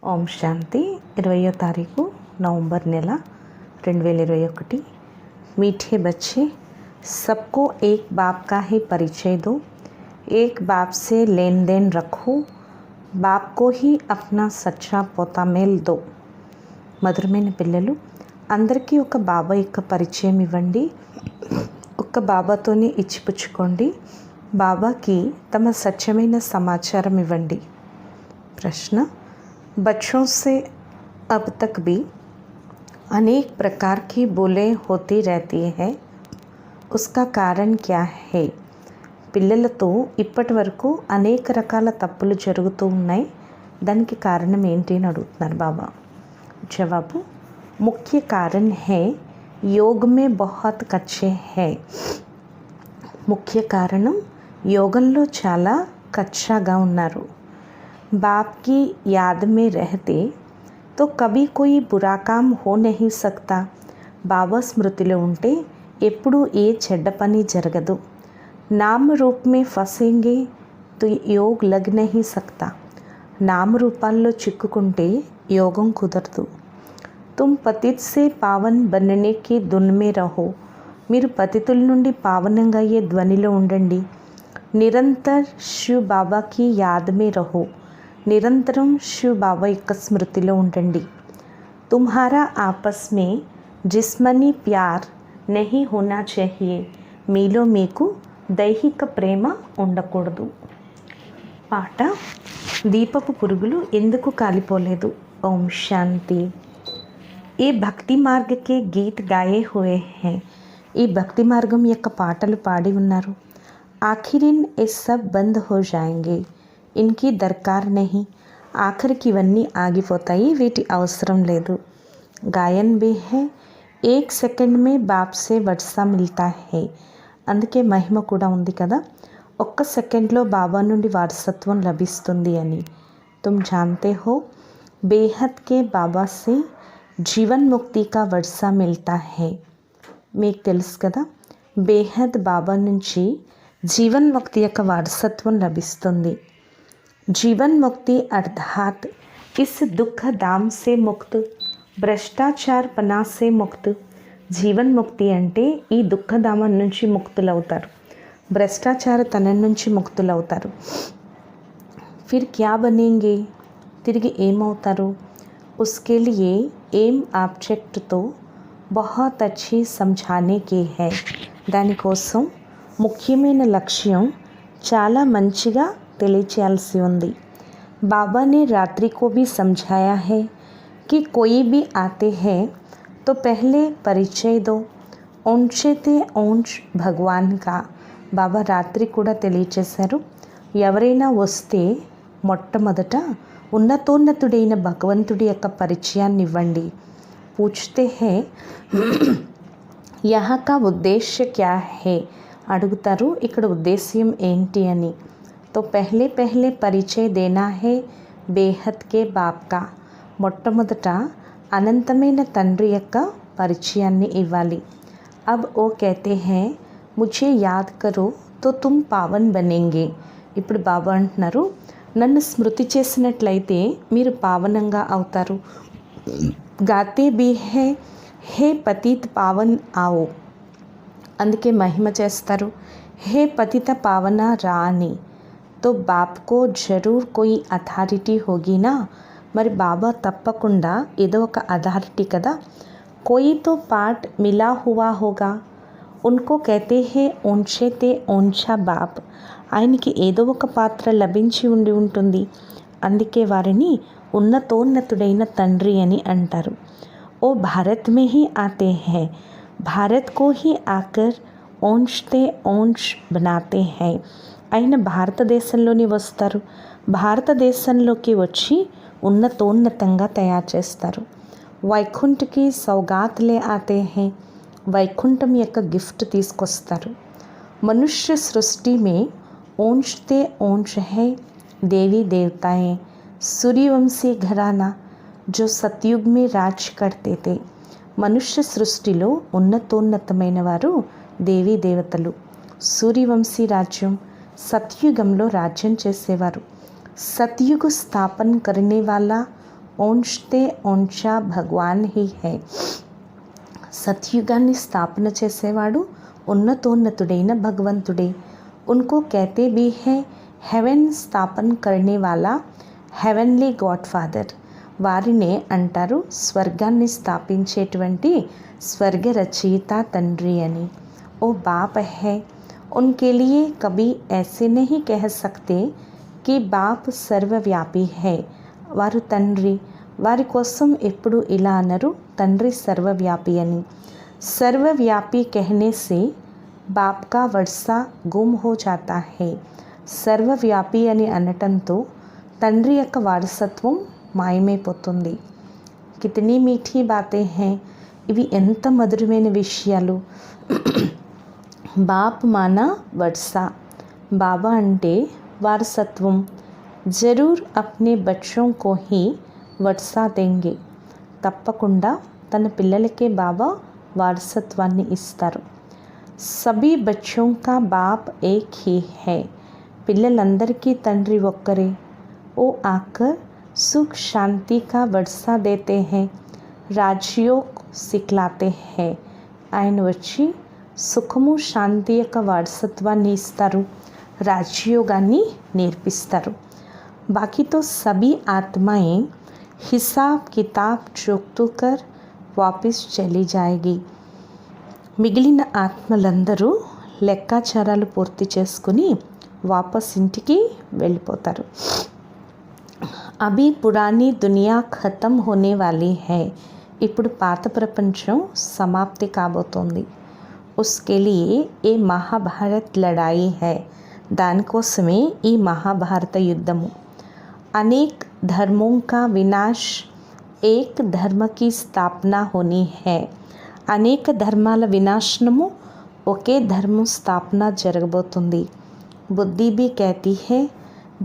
ఓం శాంతి 20వ తారీఖు नवंबर నెల 2021। मीठे बच्चे, सबको एक बाप का ही परिचय दो। एक बाप से लेन देन रखो। बाप को ही अपना सच्चा पोता मेल दो। మధురమైన పిల్లలు, అందరికీ ఒక బాబా యొక్క పరిచయం ఇవ్వండి. ఒక్క బాబాతోనే ఇచ్చిపుచ్చుకోండి. బాబాకి తమ సత్యమైన సమాచారం ఇవ్వండి. ప్రశ్న, बच्चों से अब तक भी अनेक प्रकार की भूलें होती रहती है, उसका कारण क्या है? పిల్లలతో ఇప్పటి వరకు అనేక రకాల తప్పులు జరుగుతూ ఉన్నాయి, దానికి కారణం ఏంటి అని అడుగుతున్నారు బాబా. జవాబు, ముఖ్య कारण है योग में बहुत कच्चे है। ముఖ్య కారణం యోగంలో చాలా కచ్చాగా ఉన్నారు. बाप की याद में रहते तो कभी कोई बुरा काम हो नहीं सकता। బాబా స్మృతిలో ఉంటే ఎప్పుడూ ఏ చెడ్డ పని జరగదు. నామ రూప్ మే ఫసేంగే తో యోగ్ లగ్ నహీ సక్తా. నామరూపాల్లో చిక్కుకుంటే యోగం కుదరదు. తుమ్ పతిత్ సే పావన్ బననే కి ధున్ మే రహో. మీరు పతితుల నుండి పావనంగా అయ్యే ధ్వనిలో ఉండండి. నిరంతర్ శివ్ బాబాకి యాద్ మే రహో. నిరంతరం శివ్ బాబా యొక్క స్మృతిలో ఉండండి. తుమ్హారా ఆపస్ మే జిస్మనీ ప్యార్ నహీ హోనా చాహియే. మీలో మీకు దైహిక ప్రేమ ఉండకూడదు. పాట, దీపపు పురుగులు ఎందుకు కాలిపోలేదు. ఓం శాంతి. ఈ భక్తి మార్గకే గీత్ గాయే హుయే హై. ఈ భక్తి మార్గం యొక్క పాటలు పాడి ఉన్నారు. ఆఖిరిన్ ఏ సబ్ బంద్ హో జాయేంగే, ఇన్కి దర్కార్ నహీ. ఆఖరికి ఇవన్నీ ఆగిపోతాయి, వీటి అవసరం లేదు. గాయన్ బి హై, ఏక్ సెకండ్ మే బాప్ సే వర్షా మిల్తా హై. అందుకే మహిమ కూడా ఉంది కదా, ఒక్క సెకండ్లో బాబా నుండి వారసత్వం లభిస్తుంది అని. తుమ్ జాన్తే హో, బేహద్ కే బాబా సే జీవన్ ముక్తి కా వర్షా మిల్తా హై. మీకు తెలుసు కదా, బేహద్ బాబా నుంచి జీవన్ ముక్తి యొక్క వారసత్వం లభిస్తుంది. जीवन मुक्ति अर्थात इस दुख दाम से मुक्त, భ్రష్టాచార పనా से मुक्त. జీవన్ ముక్తి అంటే ఈ దుఃఖధామం నుంచి ముక్తులవుతారు, భ్రష్టాచార తనం నుంచి ముక్తులవుతారు. ఫిర్ క్యా బనేంగే, తిరిగి ఏమవుతారు. उसके लिए एम ఆబ్జెక్ట్తో बहुत अच्छी समझाने की है. దానికోసం ముఖ్యమైన లక్ష్యం చాలా మంచిగా తెలియచేయాల్సి ఉంది. बाबा ने रात्रि को भी समझाया है कि कोई भी आते हैं तो पहले परिचय दो. ओंचे ते ओंच भगवान का. బాబా రాత్రి కూడా తెలియచేశారు, ఎవరైనా వస్తే మొట్టమొదట ఉన్నతోన్నతుడైన భగవంతుడి యొక్క పరిచయాన్ని ఇవ్వండి. పూछते हैं यहाँ का उद्देश्य क्या है. అడుగుతారు ఇక్కడ ఉద్దేశ్యం ఏంటి అని. तो पहले पहले परिचय देना है बेहद के बाप का. మొట్టమొదట అనంతమైన తండ్రి యొక్క పరిచయాన్ని ఇవ్వాలి. अब वो कहते हैं मुझे याद करो तो तुम पावन बनेंगे. ఇప్పుడు బాబా అంటున్నారు, నన్ను స్మృతి చేసినట్లయితే మీరు పావనంగా అవుతారు. గాతే బి హే హే పతిత్ పావన్ ఆవో. అందుకే మహిమ చేస్తారు, హే పతిత పావన రా అని. तो बाप को जरूर कोई अथॉरिटी होगी ना. మరి బాబా తప్పకుండా ఏదో ఒక అథారిటీ కదా. कोई तो पार्ट मिला हुआ होगा. उनको कहते हैं ऊंचे ते ऊंचा बाप. ఆయనకి ఏదో ఒక పాత్ర లభించి ఉండి ఉంటుంది, అందుకే వారిని ఉన్నతోన్నతుడైన తండ్రి అని అంటారు. ఓ భారత్ మే హీ ఆతే హై, భారత్ కో హీ ఆకర్ ఓంచ్ తే ఓంచ్ బనాతే హై. ఆయన భారతదేశంలోని వస్తారు, భారతదేశంలోకి వచ్చి ఉన్నతోన్నతంగా తయారు చేస్తారు. వైకుంఠకి సౌగాత్లే ఆతే హై. వైకుంఠం యొక్క గిఫ్ట్ తీసుకొస్తారు. మనుష్య సృష్టి మే ఓంచ్ తే ఓంచ్ హై దేవీ దేవతాయే. సూర్యవంశీ ఘరానా జో సత్యుగ్ మే రాజ్ కర్తే తే. మనుష్య సృష్టిలో ఉన్నతోన్నతమైన వారు దేవీ దేవతలు. సూర్యవంశీ రాజ్యం సత్యుగంలో రాజ్యం చేసేవారు. సత్యుగ స్థాపన కరణే వాలా ఓంష్తే ఓంచా భగవాన్ హీ హై. సత్యుగాన్ని స్థాపన చేసేవాడు ఉన్నతోన్నతుడైన భగవంతుడే. उनको कहते भी है హెవెన్ స్థాపన करने वाला హెవెన్లీ గాడ్ ఫాదర్. వారినే అంటారు స్వర్గాన్ని స్థాపించేటువంటి స్వర్గ రచయిత తండ్రి అని. ओ बाप है, उनके लिए कभी ऐसे नहीं कह सकते कि बाप सर्वव्यापी है. వారు తండ్రి, వారి కోసం ఎప్పుడు ఇలా అనరు తండ్రి సర్వవ్యాపి అని. सर्वव्यापी कहने से बाप का वर्षा गुम हो जाता है. సర్వవ్యాపి అని అనటంతో తండ్రి యొక్క వారసత్వం మాయమైపోతుంది. కితనీ మీఠీ బాతే హై, ఇవి ఎంత మధురమైన విషయాలు. బాప్ మానా వర్షా, బాబా అంటే వారసత్వం. జరూర్ అప్నే బచ్చోं को ही వర్షా देंगे, తప్పకుండా తన పిల్లలకే బాబా వారసత్వాన్ని ఇస్తారు. సభీ బచ్చోं का बाप एक ही है, పిల్లలందరికీ తండ్రి ఒక్కరే. ఓ ఆకర్ సుఖ్ శాంతి కా వర్షా దేతే हैं, రాజయోగ్ సిక్లాతే हैं. ఆయన వచ్చి సుఖము శాంతి యొక్క వారసత్వాన్ని ఇస్తారు, రాజయోగాన్ని నేర్పిస్తారు. బాకీతో సభీ ఆత్మాయే హిసాబ్ కితాబ్ చోక్తూ కర్ వాపిస్ చలి జాయేగి. మిగిలిన ఆత్మలందరూ లెక్కాచారాలు పూర్తి చేసుకుని వాపస్ ఇంటికి వెళ్ళిపోతారు. అభి పురాణీ దునియా ఖతం హోనే వాలీ హై, ఇప్పుడు పాత ప్రపంచం సమాప్తి కాబోతోంది. उसके लिए ये महाभारत लड़ाई है, దానికోసమే ఈ మహాభారత యుద్ధము. అనేక ధర్మోं का వినాశ్, ఏక్ ధర్మ की స్థాపన होनी है. అనేక ధర్మాల వినాశనము, ఒకే ధర్మం స్థాపన జరగబోతుంది. బుద్ధి भी कहती है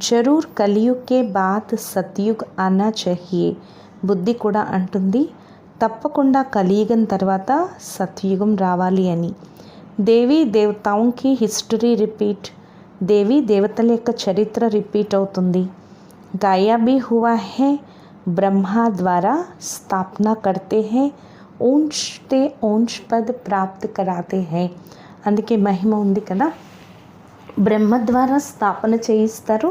जरूर कलयुग के बाद सतयुग आना चाहिए. బుద్ధి కూడా అంటుంది తప్పకుండా కలియుగం తర్వాత సత్యుగం రావాలి అని. దేవీ దేవతాంకి హిస్టరీ రిపీట్, దేవీ దేవతల యొక్క చరిత్ర రిపీట్ అవుతుంది. గాయా भी हुआ है, బ్రహ్మ ద్వారా స్థాపన करते हैं, ऊंच ते ऊंच पद प्राप्त कराते हैं. అందుకే మహిమ ఉంది కదా, బ్రహ్మ ద్వారా స్థాపన చేయిస్తారు,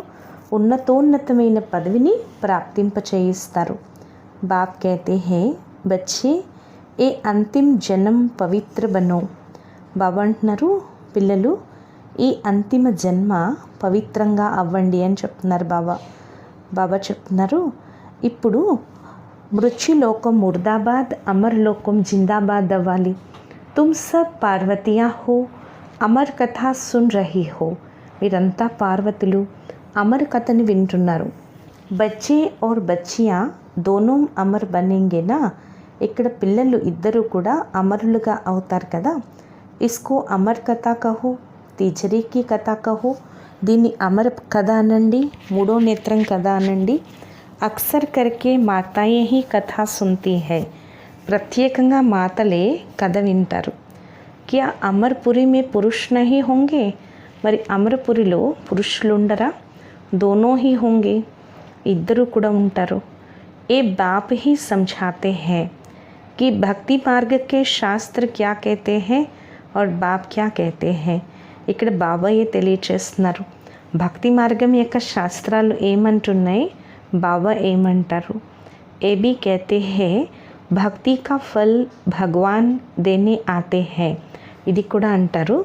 ఉన్నతోన్నతమైన పదవిని ప్రాప్తింప చేయిస్తారు. బాప్ कहते हैं బచ్చే ఏ అంతిమ జన్మ పవిత్ర బనో. బాబా అంటున్నారు పిల్లలు ఈ అంతిమ జన్మ పవిత్రంగా అవ్వండి అని చెప్తున్నారు బాబా. బాబా చెప్తున్నారు ఇప్పుడు మృత్యులోకం ముర్దాబాద్, అమర్లోకం జిందాబాద్ అవ్వాలి. తుమ్ సబ్ పార్వతియా హో, అమర్ కథ సున్ రహీ హో. మీరంతా పార్వతులు, అమర్ కథని వింటున్నారు. బచ్చే और బచ్చియా దోనో అమర్ బనేంగేనా. ఇక్కడ పిల్లలు ఇద్దరు కూడా అమరులుగా అవుతారు కదా. ఇస్కో అమర్ కథ కహో, తీజరీకి కథ కహో. దీన్ని అమర్ కథ అనండి, మూడో నేత్రం కథ అనండి. అక్సర్ కర్కే మాతాయే హీ కథ సున్తీ హై, ప్రత్యేకంగా మాతలే కథ వింటారు. క్యా అమర్పురి మే పురుష్ నహీ హోంగే, మరి అమరపురిలో పురుషులుండరా. దోనో హీ హోంగే, ఇద్దరు కూడా ఉంటారు. ఏ బాప్ హీ సమझाते हैं कि భక్తి మార్గ के శాస్త్ర क्या कहते हैं और बाप क्या कहते हैं. ఇక్కడ బాబాయే తెలియచేస్తున్నారు భక్తి మార్గం యొక్క శాస్త్రాలు ఏమంటున్నాయి, బాబా ఏమంటారు. ఏ भी कहते हैं భక్తి का फल भगवान देने आते हैं. ఇది కూడా అంటారు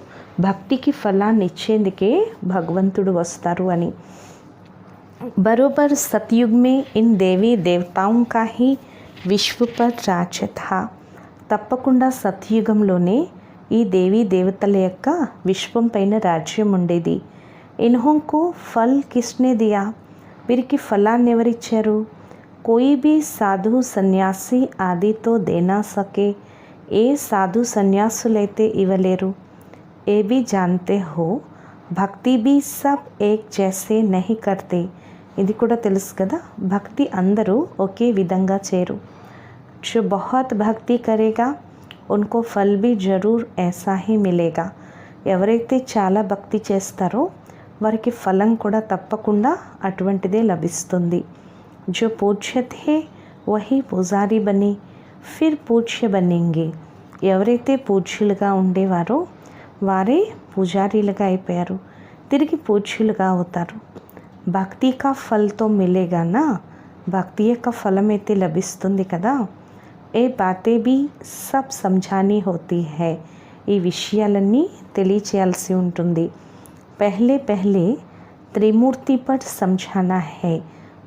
భక్తికి ఫలాన్ని ఇచ్చేందుకే భగవంతుడు వస్తారు అని. बरोबर सतयुग में इन देवी देवताओं का ही विश्व पर राज था. తప్పకుండా సత్యుగంలోనే ఈ దేవీ దేవతల యొక్క విశ్వం పైన రాజ్యం ఉండేది. ఇన్హోంకు ఫల్ కిస్నే దియా, వీరికి ఫలాన్ని ఎవరిచ్చారు. కోయి भी సాధు సన్యాసి ఆదితో దేనా సకే, ఏ సాధు సన్యాసులైతే ఇవ్వలేరు. ఏ भी जानते हो భక్తి भी सब एक जैसे नहीं करते. ఇది కూడా తెలుసు కదా, భక్తి అందరూ ఒకే విధంగా చేరు. जो बहुत भक्ति करेगा उनको फल भी जरूर ऐसा ही मिलेगा. ఎవరైతే చాలా భక్తి చేస్తారో వారికి ఫలం కూడా తప్పకుండా అటువంటిదే లభిస్తుంది. जो पूज्य थे वही పూజారి बने फिर పూజ్య బनेంగే. ఎవరైతే పూజ్యులుగా ఉండేవారో వారే పూజారీలుగా అయిపోయారు, తిరిగి పూజ్యులుగా అవుతారు. భక్తి కా ఫల్ తో మిలేగా నా, భక్తి యొక్క ఫలం అయితే లభిస్తుంది కదా. ఏ బాతే భీ సబ్ సమझानी होती है. ఈ విషయాలన్నీ తెలియచేయాల్సి ఉంటుంది. పహలే పహలే త్రిమూర్తి పట్ సమझाना है.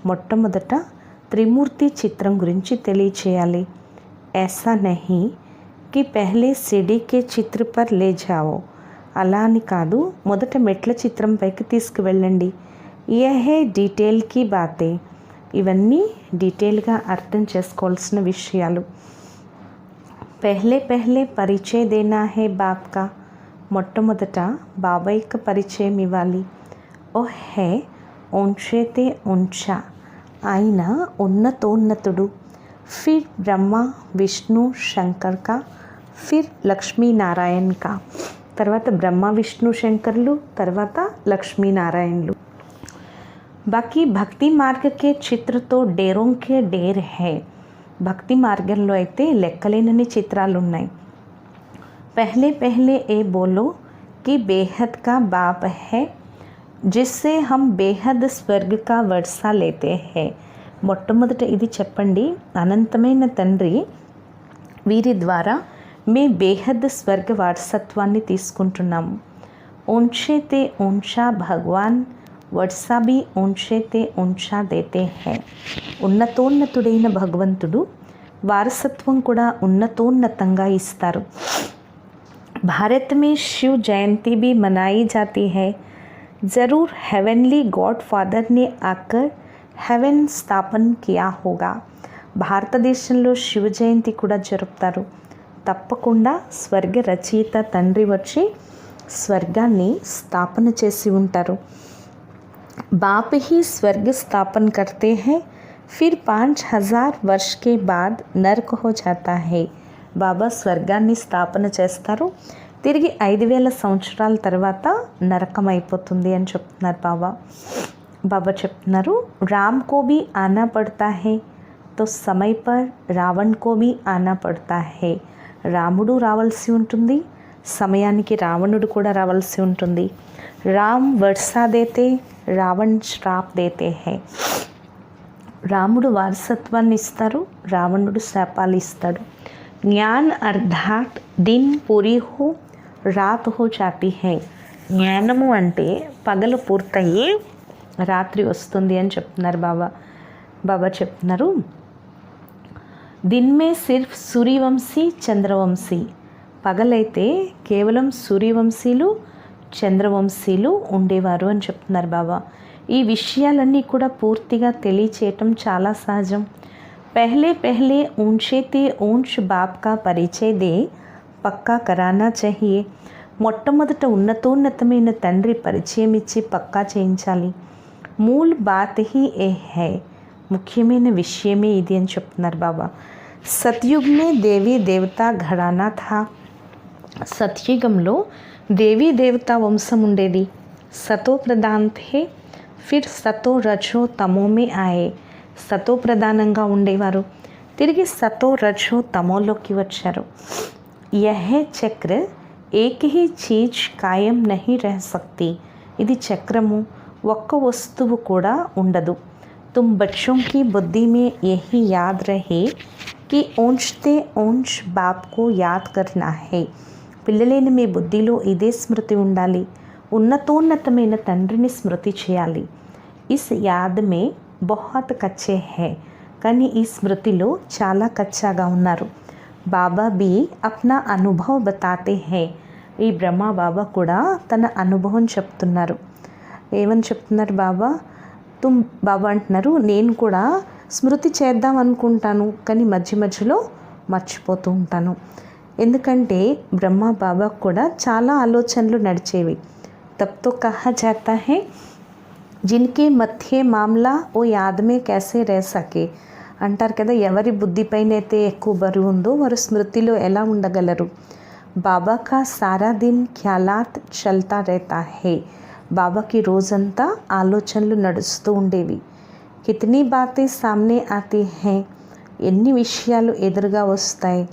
మొట్టమొదట త్రిమూర్తి చిత్రం గురించి తెలియచేయాలి. ऐसा नहीं कि पहले सीढ़ी के चित्र पर ले जाओ. అలా అని కాదు, మొదట మెట్ల చిత్రం పైకి తీసుకువెళ్ళండి. యహ్ డీటెయిల్ కి బాతే. ఇవన్నీ డీటెయిల్గా అర్థం చేసుకోవాల్సిన విషయాలు. పహలే పహలే పరిచయ దేనా హే బాప్ కా. మొట్టమొదట బాబా యొక్క పరిచయం ఇవ్వాలి. ఓ హే ఊంచేతే ఊంచా. ఆయన ఉన్నతోన్నతుడు. ఫిర్ బ్రహ్మ విష్ణు శంకర్ కా, ఫిర్ లక్ష్మీనారాయణ కా. తర్వాత బ్రహ్మ విష్ణు శంకర్లు, తర్వాత లక్ష్మీనారాయణలు. బాకీ భక్తి మార్గ కే చిత్రతో డేరోం కే డేర్ హై. భక్తి మార్గంలో అయితే లెక్కలేనన్ని చిత్రాలు ఉన్నాయి. పహలే పహలే ఏ బోలో कि बेहद का बाप है जिससे हम बेहद स्वर्ग का वर्षा लेते हैं. మొట్టమొదట ఇది చెప్పండి, అనంతమైన తండ్రి వీరి ద్వారా మే బేహద్ స్వర్గ వారసత్వాన్ని తీసుకుంటున్నాము. ఊంచేతే ఊంచా భగవాన్ వర్షా భీ ఊంచేతే ఊంచా దేతే హై. ఉన్నతోన్నతుడైన భగవంతుడు వారసత్వం కూడా ఉన్నతోన్నతంగా ఇస్తారు. भारत में शिव जयंती भी मनाई जाती है. ज़रूर हेवनली गॉड फादर ने आकर हेवन स्थापन किया होगा. భారతదేశంలో శివ జయంతి కూడా జరుపుతారు. తప్పకుండా స్వర్గ రచయిత తండ్రి వచ్చి స్వర్గాన్ని స్థాపన చేసి ఉంటారు. बाप ही स्वर्ग स्थापन करते हैं, फिर 5000 वर्ष के बाद नरक हो जाता है. బాబా స్వర్గాన్ని స్థాపన చేస్తారు, తిరిగి 5000 సంవత్సరాల తర్వాత నరకం అయిపోతుంది అని చెప్తున్నారు బాబా చెప్తున్నారు. రామ్ కో భీ ఆనా పడతా హై తో సమయ పర్ రావణ్ కో భీ ఆనా పడతా హై. రాముడు రావాల్సి ఉంటుంది, సమయానికి రావణుడు కూడా రావాల్సి ఉంటుంది. రామ్ వర్షా దేతే, రావణ్ శ్రాప్ దేతే హై. రాముడు వారసత్వాన్ని ఇస్తారు, రావణుడు శాపాలు ఇస్తాడు. జ్ఞాన్ అర్థాత్ దిన్ పూరి హో రాత్ హో జాతి హై. జ్ఞానము అంటే పగలు పూర్తయ్యి రాత్రి వస్తుంది అని చెప్తున్నారు బాబా చెప్తున్నారు. దిన్ మే సిర్ఫ్ సూర్యవంశీ చంద్రవంశీ. పగలైతే కేవలం సూర్యవంశీలు చంద్రవంశీలు ఉండేవారు అని చెప్తున్నారు బాబా. ఈ విషయాలన్నీ కూడా పూర్తిగా తెలియచేయటం చాలా సహజం. पहले पहले ऊंचे ते ऊंच बाप का परिचय दे పక్కా కరానా चाहिए. మొట్టమొదట ఉన్నతోన్నతమైన తండ్రి పరిచయం ఇచ్చి పక్కా చేయించాలి. Mool bath he A high. ముఖ్యమైన విషయమే ఇది అని చెప్తున్నారు బాబా. సత్యుగ్ మే దేవీ దేవతా ఘరానా థా. సత్యుగంలో దేవీ దేవతా వంశం ఉండేది. సతో ప్రధాన్ థే, ఫిర్ సతో రజో తమో మే ఆయే. సతో ప్రధానంగా ఉండేవారు, తిరిగి సతో రజో తమోలోకి వచ్చారు. యహ్ చక్ర ఏక్ హీ చీజ్ కాయం నహీ రహ సక్తి. ఇది చక్రము, ఒక్క వస్తువు కూడా ఉండదు. తుమ్ బచ్చోं की बुद्धि में यही याद रहे कि ऊंचते ऊंच बाप को याद करना है. పిల్లలైన మీ బుద్ధిలో ఇదే స్మృతి ఉండాలి, ఉన్నతోన్నతమైన తండ్రిని స్మృతి చేయాలి. ఇస్ యాద్ మే బహుత్ కచ్చే హై. కానీ ఈ స్మృతిలో చాలా కచ్చాగా ఉన్నారు. బాబా బి అప్నా అనుభవ్ బతాతే హై. ఈ బ్రహ్మ బాబా కూడా తన అనుభవం చెప్తున్నారు. ఏమని చెప్తున్నారు బాబా అంటున్నారు, నేను కూడా స్మృతి చేద్దాం అనుకుంటాను, కానీ మధ్య మధ్యలో మర్చిపోతూ ఉంటాను. ఎందుకంటే బ్రహ్మ బాబా కూడా చాలా ఆలోచనలు నడిచేవి. తబ్ తో కహా జాతా హై జిన్కే మధ్య మామ్లా ఓ యాద్ మే कैसे रह सके అంటారు కదా. ఎవరి బుద్ధిపైన అయితే ఎక్కువ బరువు ఉందో వారు స్మృతిలో ఎలా ఉండగలరు. బాబా కా సారా దిన్ ఖ్యాలాత్ చల్తా रहता है. బాబాకి రోజంతా ఆలోచనలు నడుస్తూ ఉండేవి. కితనీ బాతే సామ్నే ఆతీ హై. ఎన్ని విషయాలు ఎదురుగా వస్తాయి.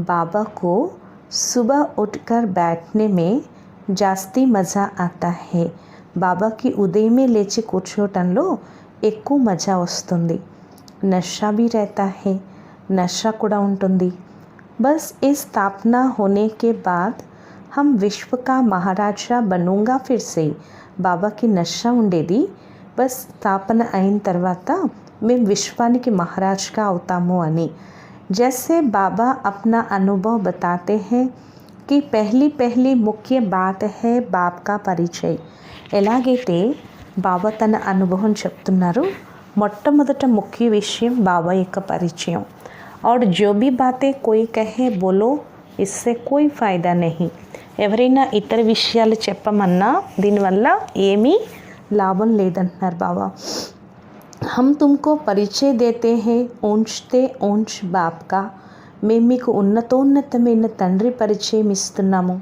बाबा को सुबह उठकर बैठने में जास्ती मज़ा आता है. బాబాకి ఉదయమే లేచి కూర్చోవటంలో ఎక్కువ మజా వస్తుంది. నషా भी रहता है, నషా కూడా ఉంటుంది. बस इस स्थापना होने के बाद हम विश्व का महाराजा बनूंगा फिर से. బాబాకి నషా ఉండేది. బస్ స్థాపన అయిన తర్వాత మేము విశ్వానికి మహారాజ్గా అవుతాము అని. जैसे बाबा अपना अनुभव बताते हैं कि पहली मुख्य बात है बाप का परिचय. ఎలాగైతే బాబా తన అనుభవం చెప్తున్నారు, మొట్టమొదట ముఖ్య విషయం బాబా యొక్క పరిచయం. और जो भी बातें कोई कहे बोलो इससे कोई फ़ायदा नहीं. ఎవరైనా ఇతర విషయాలు చెప్పమన్నా దీనివల్ల ఏమీ లాభం లేదంటున్నారు బాబా. हम तुमको परिचय देते हैं ऊंचते ऊंच बाप का. మేము మీకు ఉన్నతోన్నతమైన తండ్రి పరిచయం ఇస్తున్నాము.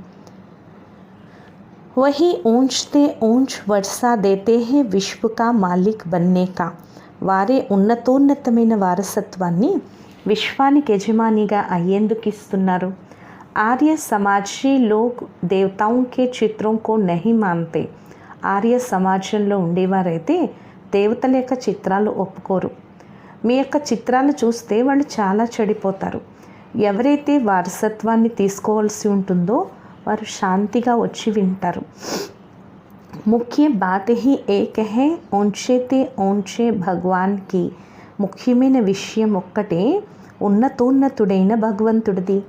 वही ऊंचते ऊंच वर्षा देते हैं विश्व का मालिक बनने का. వారే ఉన్నతోన్నతమైన వారసత్వాన్ని విశ్వానికి యజమానిగా అయ్యేందుకు ఇస్తున్నారు. आर्य समाजी लोग देवताओं के चित्रों को नहीं मानते. ఆర్య సమాజంలో ఉండేవారైతే దేవతల యొక్క చిత్రాలు ఒప్పుకోరు. మీ యొక్క చిత్రాలు చూస్తే వాళ్ళు చాలా చెడిపోతారు. ఎవరైతే వారసత్వాన్ని తీసుకోవాల్సి ఉంటుందో వారు శాంతిగా వచ్చి వింటారు. ముఖ్య బాత్ హీ ఏక్ హై ఊంచేతే ఊంచే భగవాన్ కి. ముఖ్యమైన విషయం ఒక్కటే, ఉన్నతోన్నతుడైన భగవంతుడిది.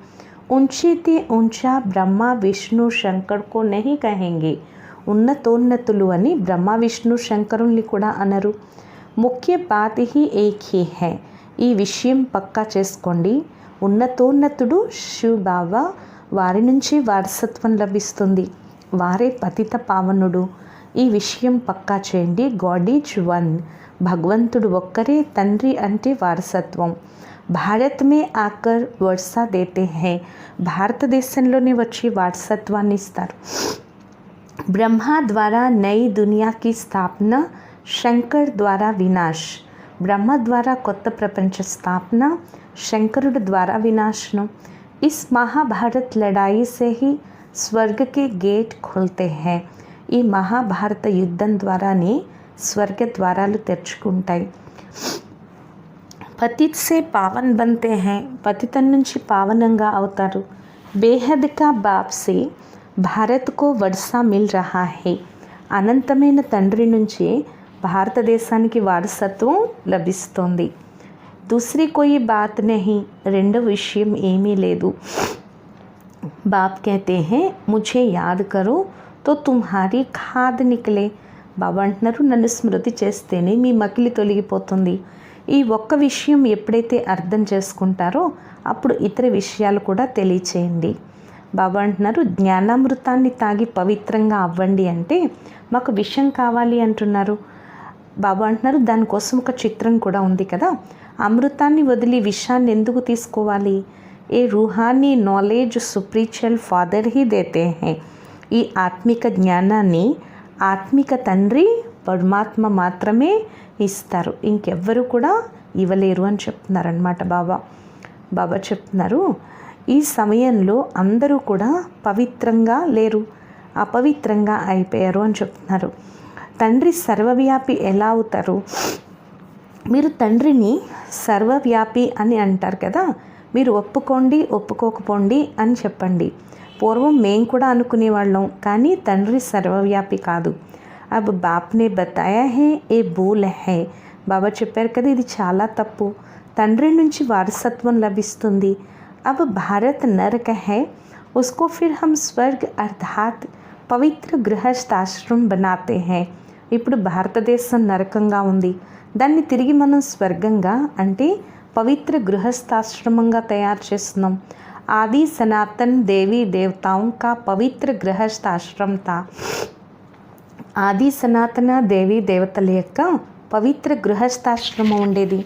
ऊंचेते ऊंचा బ్రహ్మ విష్ణు శంకర్ కో నహీ కహెంగే. ఉన్నతోన్నతులు అని బ్రహ్మ విష్ణు శంకరుల్ని కూడా అనరు. ముఖ్య బాత్ హీ ఏక్ హీ హై. ఈ విషయం పక్కా చేసుకోండి. ఉన్నతోన్నతుడు శివ్ బాబా, వారి నుంచి వారసత్వం లభిస్తుంది. వారే పతిత పావనుడు. ఈ విషయం పక్కా చేయండి. God is one. భగవంతుడు ఒక్కరే. తండ్రి అంటే వారసత్వం. భారత్ మే ఆకర్ వర్షా దేతే హై. భారతదేశంలోనే వచ్చి వారసత్వాన్ని ఇస్తారు. బ్రహ్మ ద్వారా నई दुनिया की स्थापना, శంకర్ ద్వారా వినాశ్. బ్రహ్మ ద్వారా కొత్త ప్రపంచ స్థాపన, శంకరుడు ద్వారా వినాశనం. ఇస్ మహాభారత్ లడాయి సే హీ స్వర్గ కే గేట్ ఖుల్తే హై. ఈ మహాభారత యుద్ధం ద్వారానే స్వర్గ ద్వారాలు తెరుచుకుంటాయి. పతిత్ సే పావన్ బంతే హై. పతితం నుంచి పావనంగా అవుతారు. బేహద్ కా బాప్ సే భారత్ కో వర్షా మిల్ రహా హై. అనంతమైన తండ్రి నుంచి భారతదేశానికి వారసత్వం లభిస్తోంది. దూసరీ కోయి బాత్ నహీ. రెండో విషయం ఏమీ లేదు. బాప్ कहते हैं मुझे याद करो तो तुम्हारी खाद निकले. బాబా అంటున్నారు, నన్ను స్మృతి చేస్తేనే మీ మకిలి తొలగిపోతుంది. ఈ ఒక్క విషయం ఎప్పుడైతే అర్థం చేసుకుంటారో అప్పుడు ఇతర విషయాలు కూడా తెలియచేయండి. బాబా అంటున్నారు, జ్ఞానామృతాన్ని తాగి పవిత్రంగా అవ్వండి అంటే మాకు విషయం కావాలి అంటున్నారు. బాబా అంటున్నారు, దానికోసం ఒక చిత్రం కూడా ఉంది కదా. అమృతాన్ని వదిలి విషాన్ని ఎందుకు తీసుకోవాలి? ఏ రూహానీ నాలెడ్జ్ సుప్రీచువల్ ఫాదర్ హీ దేతే హై. ఈ ఆత్మిక జ్ఞానాన్ని ఆత్మిక తండ్రి పరమాత్మ మాత్రమే ఇస్తారు. ఇంకెవ్వరు కూడా ఇవ్వలేరు అని చెప్తున్నారనమాట బాబా. బాబా చెప్తున్నారు, ఈ సమయంలో అందరూ కూడా పవిత్రంగా లేరు, అపవిత్రంగా అయిపోయారు అని చెప్తున్నారు. తండ్రి సర్వవ్యాపి ఎలా అవుతారు? మీరు తండ్రిని సర్వవ్యాపి అని అంటారు కదా, మీరు ఒప్పుకోండి ఒప్పుకోకపోండి అని చెప్పండి. పూర్వం మేము కూడా అనుకునేవాళ్ళం, కానీ తండ్రి సర్వవ్యాపి కాదు. అబ్ బాప్నే బతాయా హే ఏ భూల్ హై. బాబా చెప్పారు కదా, ఇది చాలా తప్పు. తండ్రి నుంచి వారసత్వం లభిస్తుంది. अब भारत नरक है, उसको फिर हम स्वर्ग अर्थात పవిత్ర గృహస్థాశ్రమం बनाते हैं. ఇప్పుడు భారతదేశం నరకంగా ఉంది, దాన్ని తిరిగి మనం స్వర్గంగా అంటే పవిత్ర గృహస్థాశ్రమంగా తయారు చేస్తున్నాం. ఆది సనాతన్ దేవీ దేవతాओं का పవిత్ర గృహస్థాశ్రమం తా. ఆది సనాతన దేవీ దేవతల యొక్క పవిత్ర గృహస్థాశ్రమం ఉండేది.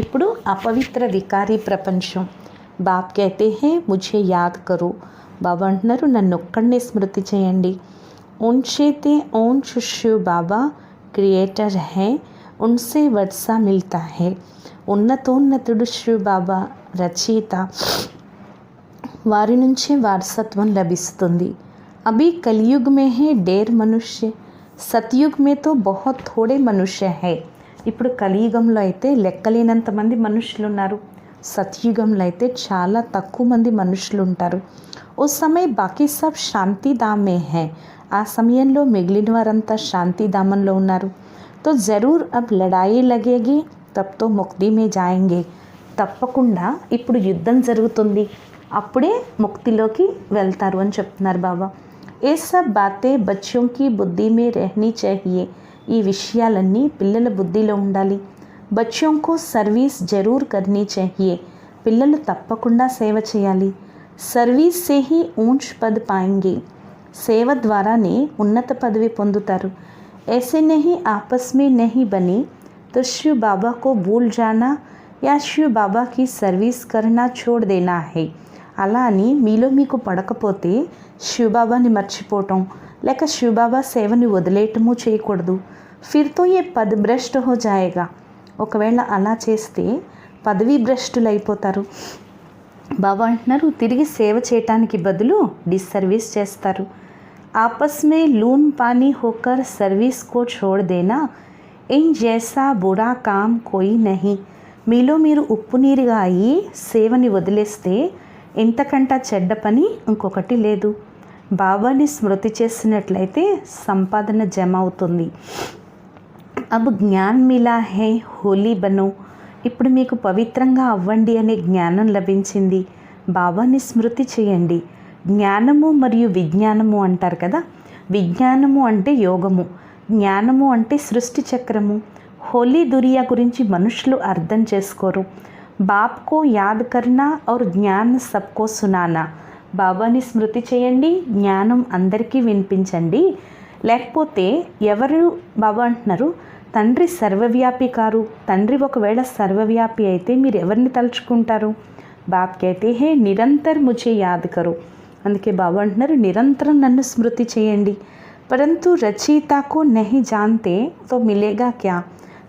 ఇప్పుడు అపవిత్ర వికారీ ప్రపంచం. బాప్ कहते हैं मुझे याद करो. బాబా అంటున్నారు, నన్ను ఒక్కడనే స్మృతి చేయండి. ऊंचेते ऊंच शिव बाबा क्रिएटर हैं, उनसे वर्षा मिलता है. ఉన్నతోన్నతుడు శివ బాబా రచయిత, వారి నుంచే వారసత్వం లభిస్తుంది. అభి కలియుగ్ మే హే డేర్ మనుష్య, సత్యుగ్ మే తో బహుత్ థోడే మనుష్య హై. ఇప్పుడు కలియుగంలో అయితే లెక్కలేనంత మంది మనుషులు ఉన్నారు, సత్యుగంలో అయితే చాలా తక్కువ మంది మనుషులు ఉంటారు. ఓ సమయ బాకీ సబ్ శాంతిధామ్ మే హై, ఆ సమయంలో మిగిలిన వారంతా శాంతిధామంలో ఉన్నారు. తో జరూర్ అబ్ లడాయి లగేగి, తబ్ తో ముక్తి మే జాయేంగే. తప్పకుండా ఇప్పుడు యుద్ధం జరుగుతుంది, అప్పుడే ముక్తిలోకి వెళ్తారు అని చెప్తున్నారు బాబా. ఏ సబ్ బాతే బచ్చోం కి బుద్ధి మే రెహనీ చాహియే, ఈ విషయాలన్నీ పిల్లల బుద్ధిలో ఉండాలి. బచ్చోం కో సర్వీస్ జరూర్ కర్నీ చాహియే, పిల్లలు తప్పకుండా సేవ చేయాలి. సర్వీస్ సే హీ ఊంచ్ పద్ పాయింగే, సేవ ద్వారానే ఉన్నత పదవి పొందుతారు. ऐसे नहीं आपस में नहीं बनी तो शिव बाबा को भूल जाना या शिव बाबा की सर्विस करना छोड़ देना है. అలా అని మీలో మీకు పడకపోతే శివబాబాని మర్చిపోవటం లేక శివబాబా సేవని వదిలేయటము చేయకూడదు. ఫిర్ తో ఏ పద్ భ్రష్ట్ హో జాయేగా, ఒకవేళ అలా చేస్తే పదవీ భ్రష్టులు అయిపోతారు. బాబా అంటున్నారు, తిరిగి సేవ చేయటానికి బదులు డిస్సర్వీస్ చేస్తారు. आपस में लून पानी होकर सर्विस को छोड़ देना, इन जैसा बुरा काम कोई नहीं. మీలో మీరు ఉప్పు నీరుగా అయ్యి సేవని వదిలేస్తే ఇంతకంటే చెడ్డ పని ఇంకొకటి లేదు. బాబాని స్మృతి చేసినట్లయితే సంపాదన జమ అవుతుంది. అబ్ జ్ఞాన్ మిలా హే హోలీ బనో, ఇప్పుడు మీకు పవిత్రంగా అవ్వండి అనే జ్ఞానం లభించింది. బాబాని స్మృతి చేయండి. జ్ఞానము మరియు విజ్ఞానము అంటారు కదా, విజ్ఞానము అంటే యోగము, జ్ఞానము అంటే సృష్టి చక్రము. హోలీ దురియా గురించి మనుషులు అర్థం చేసుకోరు. బాప్కో యాద్ కర్నా ఔర్ జ్ఞాన్ సబ్కో సునానా, బాబాని స్మృతి చేయండి, జ్ఞానం అందరికీ వినిపించండి. లేకపోతే ఎవరు, బాబా అంటున్నారు తండ్రి సర్వవ్యాపి కారు. తండ్రి ఒకవేళ సర్వవ్యాపి అయితే మీరు ఎవరిని తలుచుకుంటారు? బాప్కి అయితే హే నిరంతర్ ముझे యాద్ కరో, అందుకే బాబా అంటున్నారు నిరంతరం నన్ను స్మృతి చేయండి. పరంతు రచయితకు నహి జాన్తే తో మిలేగా క్యా,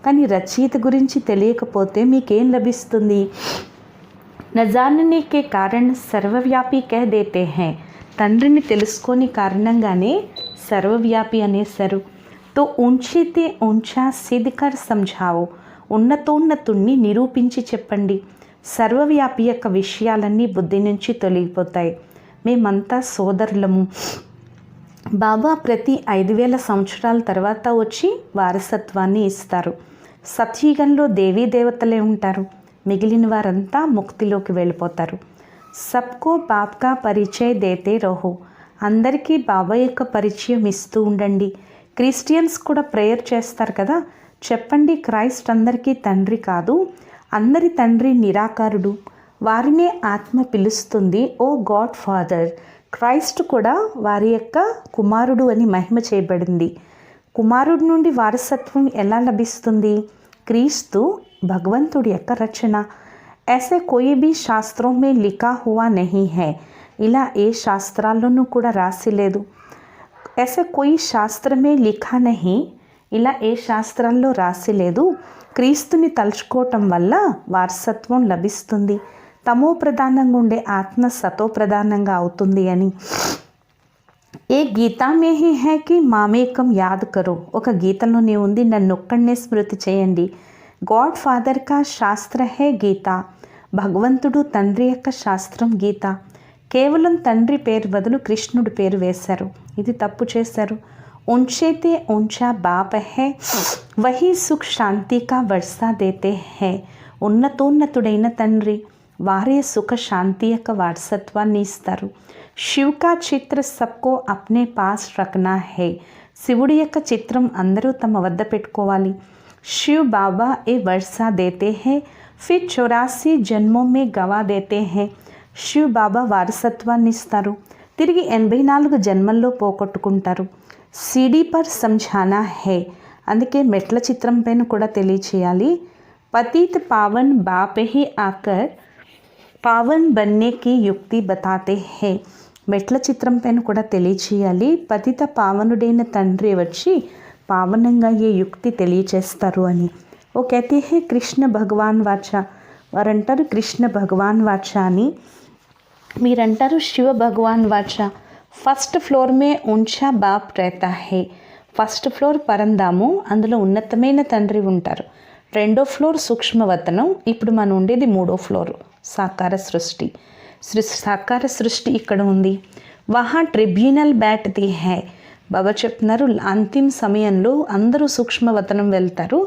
కానీ రచయిత గురించి తెలియకపోతే మీకేం లభిస్తుంది? నజాననే కే కారణ్ సర్వవ్యాపి కహ్ దేతే హై, తండ్రిని తెలుసుకొని కారణంగానే సర్వవ్యాపి అనేసారు. తో ఊంచితే ఊంచా సిద్ధికర్ సంఝావో, ఉన్నతోన్నతుణ్ణి నిరూపించి చెప్పండి. సర్వవ్యాపి యొక్క విషయాలన్నీ బుద్ధి నుంచి తొలగిపోతాయి. మేమంతా సోదరులము. బాబా ప్రతి 5000 సంవత్సరాల తర్వాత వచ్చి వారసత్వాన్ని ఇస్తారు. సత్యుగంలో దేవీ దేవతలే ఉంటారు, మిగిలిన వారంతా ముక్తిలోకి వెళ్ళిపోతారు. సబ్కో బాప్కా పరిచయ దేతే రహో, అందరికీ బాబా యొక్క పరిచయం ఇస్తూ ఉండండి. క్రిస్టియన్స్ కూడా ప్రేయర్ చేస్తారు కదా, చెప్పండి క్రైస్ట్ అందరికీ తండ్రి కాదు, అందరి తండ్రి నిరాకారుడు, వారినే ఆత్మ పిలుస్తుంది ఓ గాడ్ ఫాదర్. క్రైస్ట్ కూడా వారి యొక్క కుమారుడు అని మహిమ చేయబడింది. కుమారుడి నుండి వారసత్వం ఎలా లభిస్తుంది? క్రీస్తు భగవంతుడి యొక్క రచన. ऐसे कोई भी शास्त्रों में लिखा हुआ नहीं है, ఇలా ఏ శాస్త్రాల్లోనూ కూడా రాసి లేదు. ऐसे कोई शास्त्र में लिखा नहीं, ఇలా ఏ శాస్త్రాల్లో రాసి లేదు. క్రీస్తుని తలుచుకోవటం వల్ల వారసత్వం లభిస్తుంది. తమో ప్రధానంగా ఉండే ఆత్మ సతో ప్రధానంగా అవుతుంది అని. ఏ గీతా మే హీ హై కి మామేకం యాద్ కరో, ఒక గీతలోనే ఉంది నన్నొక్కడనే స్మృతి చేయండి. గాడ్ ఫాదర్ కా శాస్త్ర హే గీత, భగవంతుడు తండ్రి యొక్క శాస్త్రం గీత. కేవలం తండ్రి పేరు బదులు కృష్ణుడి పేరు వేశారు, ఇది తప్పు చేశారు. ఉంచేతే ఉంచా బాప్ హే వహీ సుఖ్ శాంతి కా వర్షా దేతే హే, ఉన్నతోన్నతుడైన తండ్రి వారే సుఖ శాంతి యొక్క వారసత్వాన్ని ఇస్తారు. శివ్ కా చిత్ర సబ్కో అప్నే పాస్ రఖనా హై, శివుడి యొక్క చిత్రం అందరూ తమ వద్ద పెట్టుకోవాలి. శివ్ బాబా ఏ వర్షా దేతే హై ఫిర్ 84 జన్మోं में గవా దేతే హై, శివ్ బాబా వారసత్వాన్ని ఇస్తారు, తిరిగి 84 జన్మల్లో పోగొట్టుకుంటారు. సీడీ పర్ సంఝానా హై, అందుకే మెట్ల చిత్రం పైన కూడా తెలియచేయాలి. పతిత్ పావన్ బాప్ హీ ఆకర్ పావన్ బన్నే కి యుక్తి బతాతే హే, మెట్ల చిత్రం పైన కూడా తెలియచేయాలి. పతిత పావనుడైన తండ్రి వచ్చి పావనంగా ఏ యుక్తి తెలియచేస్తారు అని. वो कहते हैं कृष्ण भगवान वाचा, వారంటారు కృష్ణ భగవాన్ వాచా అని. మీరంటారు శివ భగవాన్ వాచా. ఫస్ట్ ఫ్లోర్ మే ఉంచా బాప్ रहता है. ఫస్ట్ ఫ్లోర్ పరంధాము, అందులో ఉన్నతమైన తండ్రి ఉంటారు. రెండో ఫ్లోర్ సూక్ష్మవతనం, ఇప్పుడు మనం ఉండేది మూడో ఫ్లోరు సాకార సృష్టి. సాకార సృష్టి ఇక్కడ ఉంది. వహా ట్రిబ్యునల్ బ్యాట్ది హై. బాబా చెప్తున్నారు అంతిమ సమయంలో అందరూ సూక్ష్మవతనం వెళ్తారు,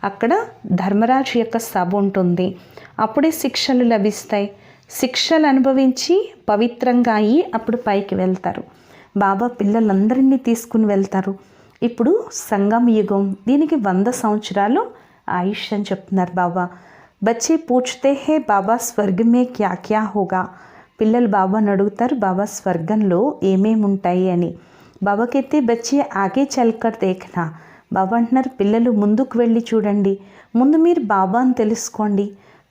అక్కడ ధర్మరాజు యొక్క సభ ఉంటుంది. అప్పుడే శిక్షలు లభిస్తాయి. శిక్షలు అనుభవించి పవిత్రంగా అయ్యి అప్పుడు పైకి వెళ్తారు. బాబా పిల్లలందరినీ తీసుకుని వెళ్తారు. ఇప్పుడు సంగమ యుగం, దీనికి 100 సంవత్సరాలు ఆయుష్ అని చెప్తున్నారు బాబా. బచ్చే పూछते हैं బాబా స్వర్గ మే క్యా క్యా హోగా. పిల్లలు బాబాని అడుగుతారు బాబా స్వర్గంలో ఏమేమి ఉంటాయి అని. బాబాకైతే బచ్చే ఆగే చల్కర్ దేఖ్నా. బాబా అంటున్నారు పిల్లలు ముందుకు వెళ్ళి చూడండి, ముందు మీరు బాబాని తెలుసుకోండి,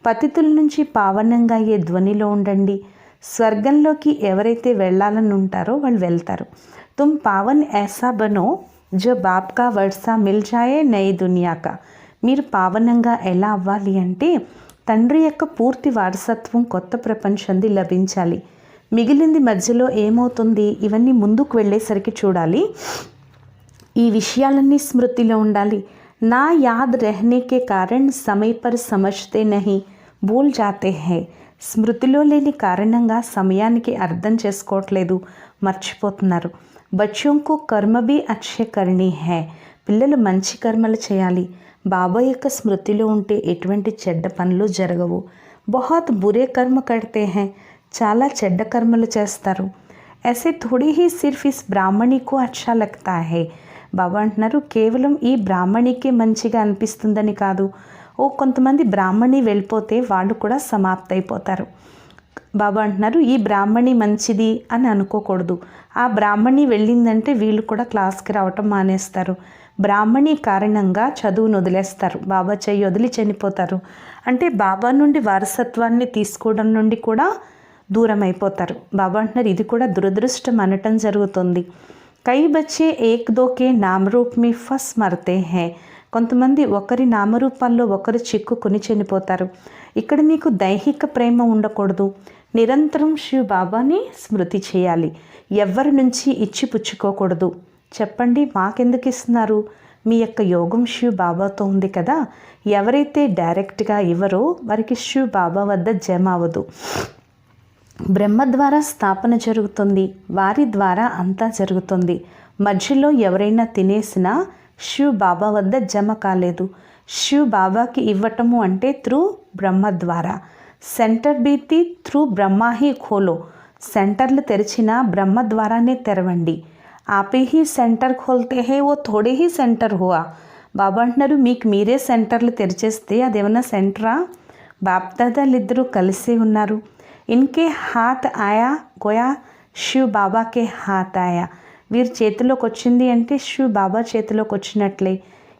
పతితుల నుంచి పావనంగా అయ్యే ధ్వనిలో ఉండండి. స్వర్గంలోకి ఎవరైతే వెళ్ళాలని ఉంటారో వాళ్ళు వెళ్తారు. తుమ్ పావన్ ऐसा बनो जो बाप का वर्षा मिल जाए नई दुनिया का. మీరు పావనంగా ఎలా అవ్వాలి అంటే తండ్రి యొక్క పూర్తి వారసత్వం కొత్త ప్రపంచంది లభించాలి. మిగిలింది మధ్యలో ఏమవుతుంది, ఇవన్నీ ముందుకు వెళ్ళేసరికి చూడాలి. ఈ విషయాలన్నీ స్మృతిలో ఉండాలి. నా యాద్ రహనే కే కారణ్ సమయ పర్ సమజ్తే నహీ, భూల్ జాతే హై. స్మృతిలో లేని కారణంగా సమయానికి అర్థం చేసుకోవట్లేదు, మర్చిపోతున్నారు. బచ్చోంకు కర్మ భీ అచ్చే కర్నీ హై. పిల్లలు మంచి కర్మలు చేయాలి. బాబా యొక్క స్మృతిలో ఉంటే ఎటువంటి చెడ్డ పనులు జరగవు. బహుత్ బురే కర్మ కడితే హై, చాలా చెడ్డ కర్మలు చేస్తారు. ऐसे थोड़ी ही सिर्फ इस ब्राह्मणी को अच्छा लगता है. బాబా అంటున్నారు కేవలం ఈ బ్రాహ్మణికే మంచిగా అనిపిస్తుందని కాదు, ఓ కొంతమంది బ్రాహ్మణి వెళ్ళిపోతే వాళ్ళు కూడా సమాప్త అయిపోతారు. బాబా అంటున్నారు ఈ బ్రాహ్మణి మంచిది అని అనుకోకూడదు. ఆ బ్రాహ్మణి వెళ్ళిందంటే వీళ్ళు కూడా క్లాస్కి రావటం మానేస్తారు. బ్రాహ్మణి కారణంగా చదువును వదిలేస్తారు, బాబా చెయ్యి వదిలి చనిపోతారు. అంటే బాబా నుండి వారసత్వాన్ని తీసుకోవడం నుండి కూడా దూరం అయిపోతారు. బాబా అంటున్నారు ఇది కూడా దురదృష్టం అనటం జరుగుతుంది. కై బచ్చే ఏక్ దోకే నామరూప్ మీ ఫస్ మరతే హై. కొంతమంది ఒకరి నామరూపాల్లో ఒకరు చిక్కుకొని చనిపోతారు. ఇక్కడ మీకు దైహిక ప్రేమ ఉండకూడదు, నిరంతరం శివ బాబాని స్మృతి చేయాలి. ఎవరి నుంచి ఇచ్చి పుచ్చుకోకూడదు. చెప్పండి మాకెందుకు ఇస్తున్నారు, మీ యొక్క యోగం శివ బాబాతో ఉంది కదా. ఎవరైతే డైరెక్ట్గా ఇవ్వరో వారికి శివ బాబా వద్ద జమ అవ్వదు. బ్రహ్మ ద్వారా స్థాపన జరుగుతుంది, వారి ద్వారా అంతా జరుగుతుంది. మధ్యలో ఎవరైనా తినేసినా శివ బాబా వద్ద జమ కాలేదు. శివ బాబాకి ఇవ్వటము అంటే త్రూ బ్రహ్మ ద్వారా. సెంటర్ బీతి త్రూ బ్రహ్మ హీ ఖోలో. సెంటర్లు తెరిచిన బ్రహ్మ ద్వారానే తెరవండి. ఆపే హీ సెంటర్ ఖోల్తే హే ఓ థోడే హీ సెంటర్ హువా. బాబా అంటున్నారు మీకు మీరే సెంటర్లు తెరిచేస్తే అదేమన్నా సెంటరా? బాప్దాదాలు ఇద్దరూ కలిసి ఉన్నారు. ఇన్కే హాత్ ఆయా గోయా శివ్ బాబాకే హాత్ ఆయా. వీరి చేతిలోకి వచ్చింది అంటే శివ్ బాబా చేతిలోకి వచ్చినట్లే.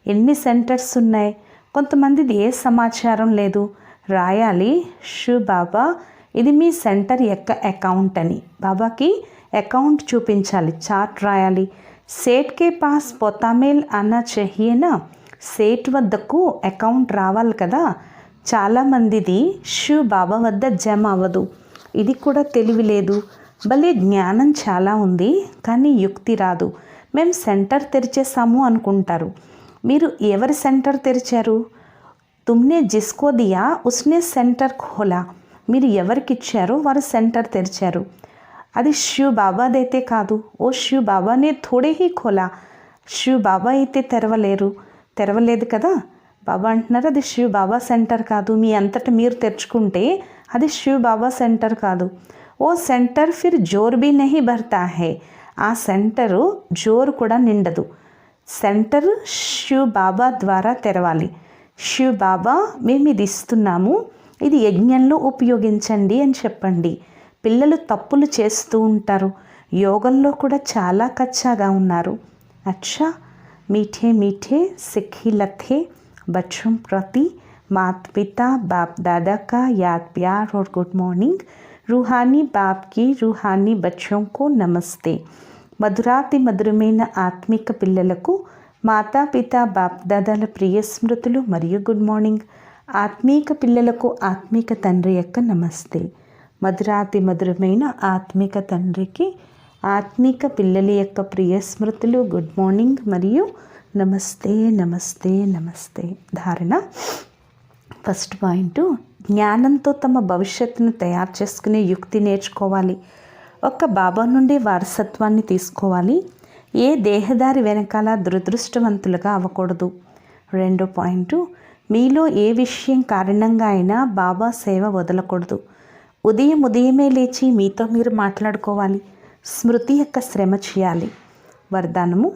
ఎన్ని సెంటర్స్ ఉన్నాయి, కొంతమందిది ఏ సమాచారం లేదు. రాయాలి శివ్ బాబా ఇది మీ సెంటర్ యొక్క అకౌంట్ అని. బాబాకి అకౌంట్ చూపించాలి, చార్ట్ రాయాలి. సేట్కే పాస్ పొతామేల్ అన్నా చెయ్యేనా. సేట్ వద్దకు అకౌంట్ రావాలి కదా. చాలామందిది శివ్ బాబా వద్ద జమ అవ్వదు. ఇది కూడా తెలివి లేదు. భలే జ్ఞానం చాలా ఉంది కానీ యుక్తి రాదు. మేము సెంటర్ తెరిచేసాము అనుకుంటారు. మీరు ఎవరి సెంటర్ తెరిచారు? తుమ్నే జిస్కో దియా ఉస్నే సెంటర్ ఖోలా. మీరు ఎవరికి ఇచ్చారో వారు సెంటర్ తెరిచారు. అది శివ్ బాబాదైతే కాదు. ఓ శివ్ బాబానే థోడే హీ ఖోలా. శివ్ బాబా అయితే తెరవలేదు కదా. బాబా అంటున్నారు అది శివ్ బాబా సెంటర్ కాదు. మీ అంతటా మీరు తెరుచుకుంటే అది శివ్ బాబా సెంటర్ కాదు. ఓ centre Phir జోర్ be Nahi భర్తా high. ఆ సెంటరు జోరు కూడా నిండదు. సెంటర్ శివ్ బాబా ద్వారా తెరవాలి. శివ్ బాబా మేము ఇది ఇస్తున్నాము, ఇది యజ్ఞంలో ఉపయోగించండి అని చెప్పండి. పిల్లలు తప్పులు చేస్తూ ఉంటారు, యోగంలో కూడా చాలా కచ్చాగా ఉన్నారు. అచ్చా मीठे मीठे सिक्खी लथे बच्चों प्रति माता पिता बाप दादा का याद प्यार और गुड मॉर्निंग. रूहानी बाप की रूहानी बच्चों को नमस्ते. మధురాతి మధురమైన ఆత్మిక పిల్లలకు మాతాపిత బాప్దాదాల ప్రియ స్మృతులు మరియు గుడ్ మార్నింగ్. ఆత్మీక పిల్లలకు ఆత్మీక తండ్రి యొక్క నమస్తే. మధురాతి మధురమైన ఆత్మీక తండ్రికి ఆత్మీక పిల్లల యొక్క ప్రియ స్మృతులు, గుడ్ మార్నింగ్ మరియు నమస్తే నమస్తే నమస్తే. ధారణ ఫస్ట్ పాయింట్, జ్ఞానంతో తమ భవిష్యత్తును తయారు చేసుకునే యుక్తి నేర్చుకోవాలి. ఒక్క బాబా నుండి వారసత్వాన్ని తీసుకోవాలి. ఏ దేహదారి వెనకాల దురదృష్టవంతులుగా అవ్వకూడదు. రెండో పాయింట్, మీలో ఏ విషయం కారణంగా అయినా బాబా సేవ వదలకూడదు. ఉదయమే లేచి మీతో మీరు మాట్లాడుకోవాలి. స్మృతి యొక్క శ్రమ చేయాలి. వరదానము,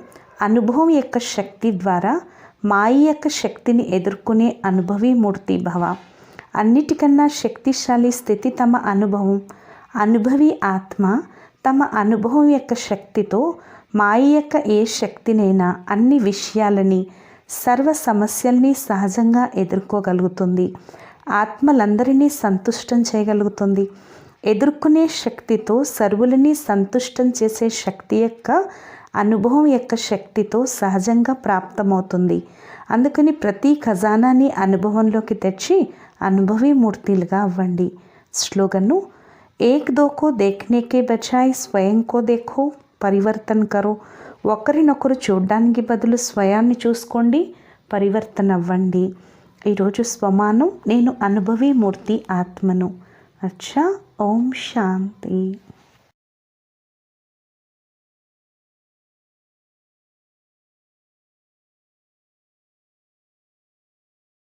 అనుభవం యొక్క శక్తి ద్వారా మాయ యొక్క శక్తిని ఎదుర్కొనే అనుభవీ మూర్తి భవ. అన్నిటికన్నా శక్తిశాలి స్థితి తమ అనుభవం. అనుభవి ఆత్మ తమ అనుభవం యొక్క శక్తితో మాయ యొక్క ఏ శక్తినైనా, అన్ని విషయాలని, సర్వ సమస్యల్ని సహజంగా ఎదుర్కోగలుగుతుంది. ఆత్మలందరినీ సంతుష్టం చేయగలుగుతుంది. ఎదుర్కొనే శక్తితో సర్వులని సంతుష్టం చేసే శక్తి యొక్క అనుభవం యొక్క శక్తితో సహజంగా ప్రాప్తమవుతుంది. అందుకని ప్రతి ఖజానాని అనుభవంలోకి తెచ్చి అనుభవీ మూర్తిలుగా అవ్వండి. స్లోగన్ను, ఏక్ దోకో దేఖ్నే కే బజాయ్ స్వయం కో దేఖో, పరివర్తన్ కరో. ఒకరినొకరు చూడడానికి బదులు స్వయాన్ని చూసుకోండి, పరివర్తన అవ్వండి. ఈరోజు స్వమానం, నేను అనుభవీ మూర్తి ఆత్మను. అచ్చా, ఓం శాంతి.